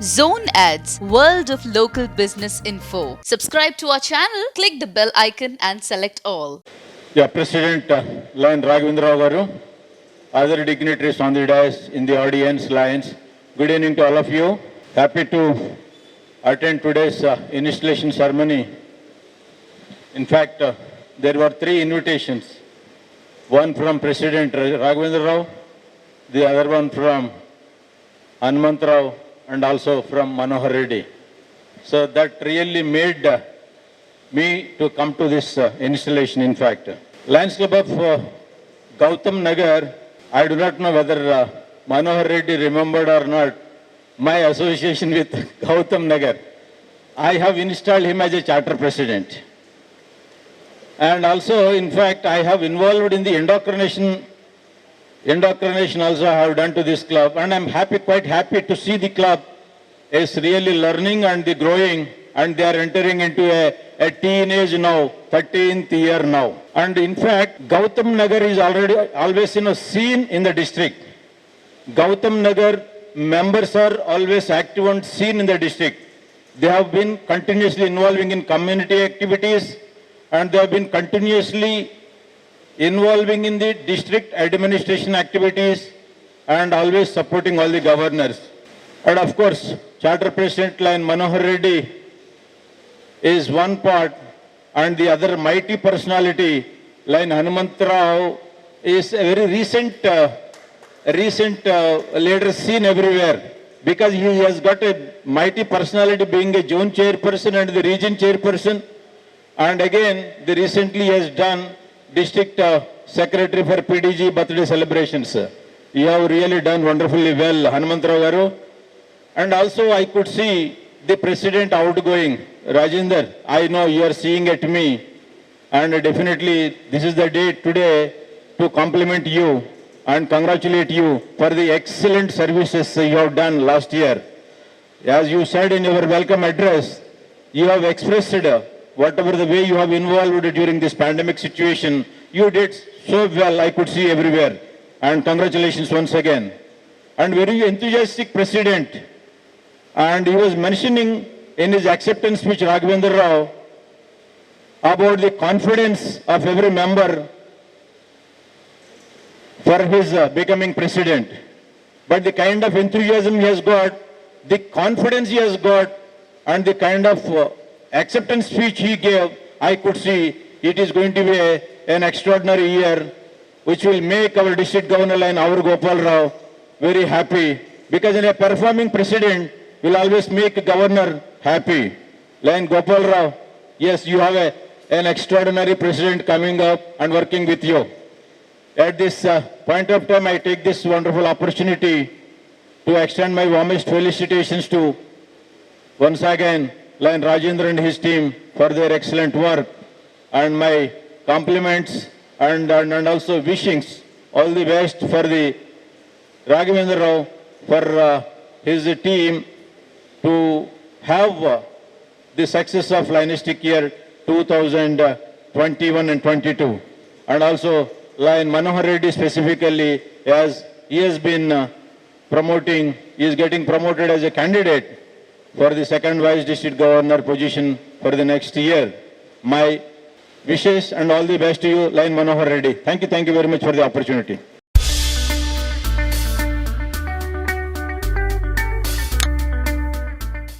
Zone Ads, World of Local Business Info. Subscribe to our channel, click the bell icon and select all. Yeah, President Lion Raghavendra Rao Garu, other dignitaries on the dais, in the audience, Lions. Good evening to all of you. Happy to attend today's installation ceremony. In fact, there were 3 invitations. One from President Raghavendra Rao, the other one from Hanumant Rao, and also from Manohar Reddy. So that really made me to come to this installation, in fact. Lions Club of Gautam Nagar, I do not know whether Manohar Reddy remembered or not my association with Gautam Nagar. I have installed him as a charter president. And also, in fact, I have involved in the indoctrination also I have done to this club, and I'm quite happy to see the club is really learning and the growing, and they are entering into a teenage now, 13th year now. And in fact, Gautam Nagar is always seen in the district. Gautam Nagar members are always active and seen in the district. They have been continuously involving in community activities, and they have been continuously involving in the district administration activities and always supporting all the governors. And of course, Charter President Lion Manohar Reddy is one part, and the other mighty personality, Lion Hanumant Rao, is a very recent leader seen everywhere, because he has got a mighty personality being a zone chairperson and the region chairperson, and again, the recently has done district secretary for PDG birthday celebrations. You have really done wonderfully well, Hanumant Rao Garu. And also I could see the president outgoing, Rajinder. I know you are seeing at me, and definitely this is the day today to compliment you and congratulate you for the excellent services you have done last year. As you said in your welcome address, you have expressed whatever the way you have involved during this pandemic situation, you did so well, I could see everywhere. And congratulations once again. And very enthusiastic president. And he was mentioning in his acceptance speech, Raghavendra Rao, about the confidence of every member for his becoming president. But the kind of enthusiasm he has got, the confidence he has got, and the kind of acceptance speech he gave, I could see it is going to be an extraordinary year, which will make our district governor Lion our Gopal Rao very happy, because in a performing president will always make a governor happy. Lion Gopal Rao, yes, you have an extraordinary president coming up and working with you. At this point of time, I take this wonderful opportunity to extend my warmest felicitations to, once again, Lion Rajendra and his team for their excellent work, and my compliments and also wishings all the best for the Raghavendra Rao, for his team to have the success of Lionistic year 2021 and 22. And also Lion Manohar Reddy specifically, as he has been promoting, he is getting promoted as a candidate for the second vice district governor position for the next year. My wishes and all the best to you, Lion Manohar Reddy. Thank you very much for the opportunity.